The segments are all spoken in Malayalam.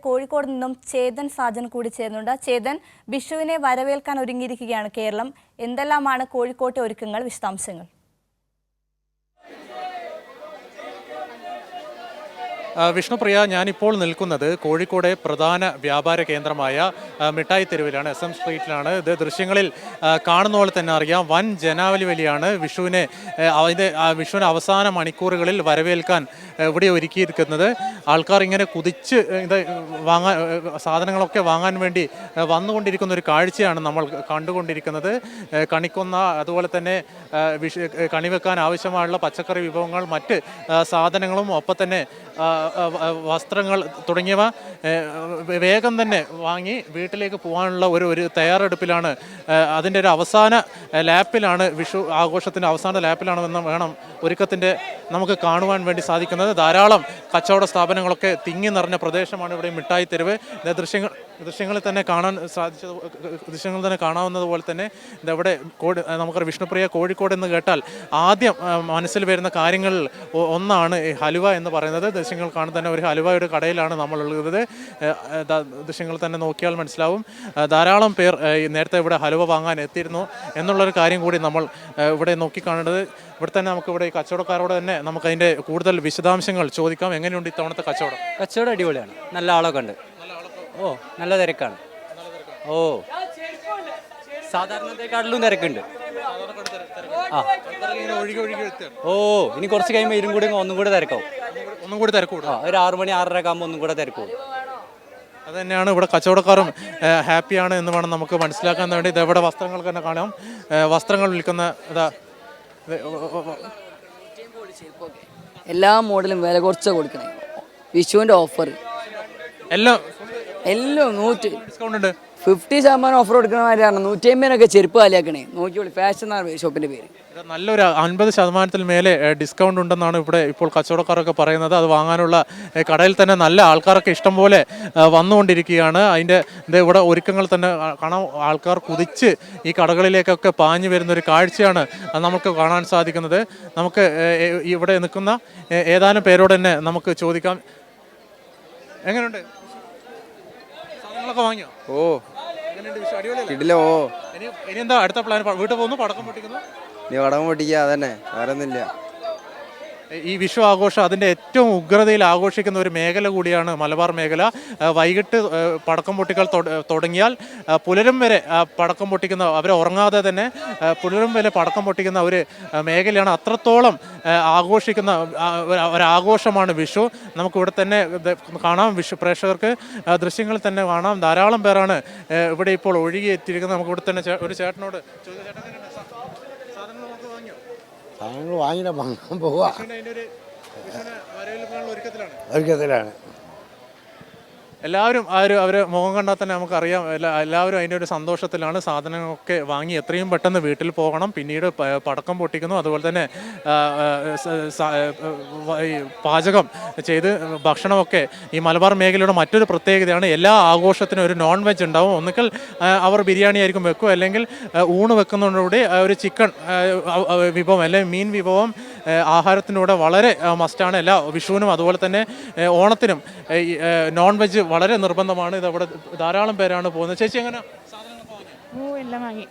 കോഴിക്കോട് നിന്നും ചേതൻ സാജൻ കൂടി ചേരുന്നുണ്ട്. ചേതൻ, വിഷുവിനെ വരവേൽക്കാൻ ഒരുങ്ങിയിരിക്കുകയാണ് കേരളം. എന്തെല്ലാമാണ് കോഴിക്കോട്ടെ ഒരുക്കങ്ങൾ? വിശദാംശങ്ങൾ. വിഷ്ണുപ്രിയ, ഞാനിപ്പോൾ നിൽക്കുന്നത് കോഴിക്കോടെ പ്രധാന വ്യാപാര കേന്ദ്രമായ മിഠായി തെരുവിലാണ്, SM സ്ട്രീറ്റിലാണ്. ഇത് ദൃശ്യങ്ങളിൽ കാണുന്ന പോലെ തന്നെ അറിയാം, വൻ ജനാവലി വലിയാണ് വിഷുവിനെ അവസാന മണിക്കൂറുകളിൽ വരവേൽക്കാൻ ഇവിടെ ഒരുക്കിയിരിക്കുന്നത്. ആൾക്കാർ ഇങ്ങനെ കുതിച്ച് ഇത് സാധനങ്ങളൊക്കെ വാങ്ങാൻ വേണ്ടി വന്നുകൊണ്ടിരിക്കുന്ന ഒരു കാഴ്ചയാണ് നമ്മൾ കണ്ടുകൊണ്ടിരിക്കുന്നത്. കണിക്കൊന്ന, അതുപോലെ തന്നെ കണിവെക്കാൻ ആവശ്യമായുള്ള പച്ചക്കറി വിഭവങ്ങൾ, മറ്റ് സാധനങ്ങളും ഒപ്പം തന്നെ വസ്ത്രങ്ങൾ തുടങ്ങിയവ വേഗം തന്നെ വാങ്ങി വീട്ടിലേക്ക് പോകാനുള്ള ഒരു തയ്യാറെടുപ്പിലാണ്. അതിൻ്റെ ഒരു അവസാന ലാപ്പിലാണ്, വിഷു ആഘോഷത്തിൻ്റെ അവസാന ലാപ്പിലാണെന്ന് വേണം ഒരുക്കത്തിൻ്റെ നമുക്ക് കാണുവാൻ വേണ്ടി സാധിക്കുന്നത്. ധാരാളം കച്ചവട സ്ഥാപനങ്ങളൊക്കെ തിങ്ങി നിറഞ്ഞ പ്രദേശമാണ് ഇവിടെ മിഠായി തെരുവ്. ദൃശ്യങ്ങളിൽ തന്നെ കാണാവുന്നതുപോലെ തന്നെ ഇതവിടെ നമുക്കറിയാം, വിഷ്ണുപ്രിയ, കോഴിക്കോട് എന്ന് കേട്ടാൽ ആദ്യം മനസ്സിൽ വരുന്ന കാര്യങ്ങളിൽ ഒന്നാണ് ഹലുവ എന്ന് പറയുന്നത്. ദൃശ്യങ്ങൾ കാണുന്ന തന്നെ ഒരു ഹലുവയുടെ കടയിലാണ് നമ്മളുള്ളത്. ദൃശ്യങ്ങൾ തന്നെ നോക്കിയാൽ മനസ്സിലാവും, ധാരാളം പേർ നേരത്തെ ഇവിടെ ഹലുവ വാങ്ങാൻ എത്തിയിരുന്നു എന്നുള്ളൊരു കാര്യം കൂടി നമ്മൾ ഇവിടെ നോക്കിക്കാണേണ്ടത്. ഇവിടെ തന്നെ നമുക്ക് ഇവിടെ കച്ചവടക്കാരോട് തന്നെ നമുക്ക് അതിൻ്റെ കൂടുതൽ വിശദാംശങ്ങൾ ചോദിക്കാം. എങ്ങനെയുണ്ട് ഇത്തവണത്തെ കച്ചവടം? കച്ചവടം അടിപൊളിയാണ്, നല്ല ആളൊക്കെ ഉണ്ട്. ഓ, നല്ല തിരക്കാണ്. ഓ, സാധാരണത്തെക്കാട്ടിലും തിരക്കുണ്ട്. ആ, ഓ, ഇനി കുറച്ച് കഴിയുമ്പോൾ ഇരും കൂടി ഒന്നും കൂടെ തിരക്കാവും. ഒരു 6 മണി 6:30 ഒക്കെ ആകുമ്പോൾ ഒന്നും കൂടെ തിരക്കാവും. അത് തന്നെയാണ് ഇവിടെ കച്ചവടക്കാരും ഹാപ്പിയാണ് എന്ന് വേണം നമുക്ക് മനസ്സിലാക്കാൻ വേണ്ടി. ഇതെവിടെ വസ്ത്രങ്ങൾ തന്നെ കാണാം, വസ്ത്രങ്ങൾ വിൽക്കുന്ന എല്ലാ മോഡലും വില കുറച്ച് കൊടുക്കണേ. വിഷുവിൻ്റെ ഓഫർ എല്ലാം 50% ഓഫർ കൊടുക്കണ മാതിരിയാണ്. 150 ചെരുപ്പ് കാലിയാക്കണേ. നോക്കിയോളി, ഫാഷൻ എന്നാണ് ഷോപ്പിൻ്റെ പേര്. നല്ലൊരു 50% മേലെ ഡിസ്കൗണ്ട് ഉണ്ടെന്നാണ് ഇവിടെ ഇപ്പോൾ കച്ചവടക്കാരൊക്കെ പറയുന്നത്. അത് വാങ്ങാനുള്ള കടയിൽ തന്നെ നല്ല ആൾക്കാരൊക്കെ ഇഷ്ടംപോലെ വന്നുകൊണ്ടിരിക്കുകയാണ്. അതിൻ്റെ ഇവിടെ ഒരുക്കങ്ങൾ തന്നെ കാണാം. ആൾക്കാർ കുതിച്ച് ഈ കടകളിലേക്കൊക്കെ പാഞ്ഞു വരുന്നൊരു കാഴ്ചയാണ് നമുക്ക് കാണാൻ സാധിക്കുന്നത്. നമുക്ക് ഇവിടെ നിൽക്കുന്ന ഏതാനും പേരോട് തന്നെ നമുക്ക് ചോദിക്കാം, എങ്ങനെയുണ്ട്? സാധനങ്ങളൊക്കെ വാങ്ങിയോ? ഓ, കിടിലോ. ഇനി എന്താ അടുത്ത പ്ലാൻ? വീട്ടിൽ പോകുന്നു, പടക്കം പൊട്ടിക്കുന്നു? നീ പടക്കം പൊട്ടിക്കുക, അതന്നെ, വേറെ ഒന്നുമില്ല. ഈ വിഷു ആഘോഷം അതിൻ്റെ ഏറ്റവും ഉഗ്രതയിൽ ആഘോഷിക്കുന്ന ഒരു മേഖല കൂടിയാണ് മലബാർ മേഖല. വൈകിട്ട് പടക്കം പൊട്ടിക്കൽ തുടങ്ങിയാൽ പുലരും വരെ പടക്കം പൊട്ടിക്കുന്ന, അവരെ ഉറങ്ങാതെ തന്നെ പുലരും വരെ പടക്കം പൊട്ടിക്കുന്ന ഒരു മേഖലയാണ്. അത്രത്തോളം ആഘോഷിക്കുന്ന ഒരാഘോഷമാണ് വിഷു. നമുക്കിവിടെ തന്നെ കാണാം, വിഷു പ്രേക്ഷകർക്ക് ദൃശ്യങ്ങളിൽ തന്നെ കാണാം, ധാരാളം പേരാണ് ഇവിടെ ഇപ്പോൾ ഒഴുകിയെത്തിയിരിക്കുന്നത്. നമുക്കിവിടെ തന്നെ ഒരു ചേട്ടനോട് ചോദിക്കാം, സാധനങ്ങൾ വാങ്ങിയിട്ട് വാങ്ങാൻ പോവുക. ഒരുക്കത്തിലാണ് എല്ലാവരും അവരെ മുഖം കണ്ടാൽ തന്നെ നമുക്കറിയാം, എല്ലാവരും അതിൻ്റെ ഒരു സന്തോഷത്തിലാണ്. സാധനങ്ങളൊക്കെ വാങ്ങി എത്രയും പെട്ടെന്ന് വീട്ടിൽ പോകണം. പിന്നീട് പടക്കം പൊട്ടിക്കുന്നു, അതുപോലെ തന്നെ പാചകം ചെയ്ത് ഭക്ഷണമൊക്കെ. ഈ മലബാർ മേഖലയുടെ മറ്റൊരു പ്രത്യേകതയാണ്, എല്ലാ ആഘോഷത്തിനും ഒരു നോൺ വെജ് ഉണ്ടാവും. ഒന്നുകിൽ അവർ ബിരിയാണി ആയിരിക്കും വെക്കും, അല്ലെങ്കിൽ ഊണ് വെക്കുന്നതോടുകൂടി ഒരു ചിക്കൻ വിഭവം അല്ലെങ്കിൽ മീൻ വിഭവം ആഹാരത്തിനൂടെ വളരെ മസ്റ്റാണ്. എല്ലാ വിഷുവിനും അതുപോലെ തന്നെ ഓണത്തിനും നോൺ വെജ് വളരെ നിർബന്ധമാണ്. ഇതവിടെ ധാരാളം പേരാണ് പോകുന്നത്. ചേച്ചി, എങ്ങനെ എല്ലാം വാങ്ങി?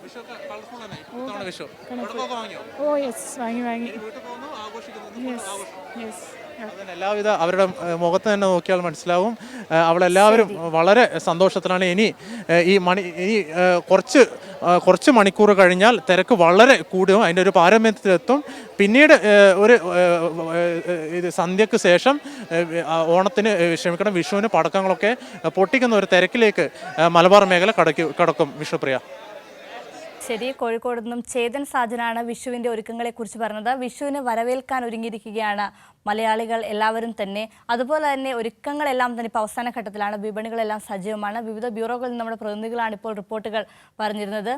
എല്ലാവിധ അവരുടെ മുഖത്ത് തന്നെ നോക്കിയാൽ മനസ്സിലാവും, അവളെല്ലാവരും വളരെ സന്തോഷത്തിലാണ്. ഇനി കുറച്ച് മണിക്കൂർ കഴിഞ്ഞാൽ തിരക്ക് വളരെ കൂടും, അതിൻ്റെ ഒരു പാരമ്യത്തിലെത്തും. പിന്നീട് ഇത് സന്ധ്യക്ക് ശേഷം വിഷുവിന് പടക്കങ്ങളൊക്കെ പൊട്ടിക്കുന്ന ഒരു തിരക്കിലേക്ക് മലബാർ മേഖല കടക്കും. വിഷ്ണുപ്രിയ. ശരി, കോഴിക്കോട് നിന്നും ചേതൻ സാജനാണ് വിഷുവിൻ്റെ ഒരുക്കങ്ങളെക്കുറിച്ച് പറഞ്ഞത്. വിഷുവിനെ വരവേൽക്കാൻ ഒരുങ്ങിയിരിക്കുകയാണ് മലയാളികൾ എല്ലാവരും തന്നെ. അതുപോലെ തന്നെ ഒരുക്കങ്ങളെല്ലാം തന്നെ ഇപ്പോൾ അവസാന ഘട്ടത്തിലാണ്. വിപണികളെല്ലാം സജീവമാണ്. വിവിധ ബ്യൂറോകളിൽ നമ്മുടെ പ്രതിനിധികളാണ് ഇപ്പോൾ റിപ്പോർട്ടുകൾ പറഞ്ഞിരുന്നത്.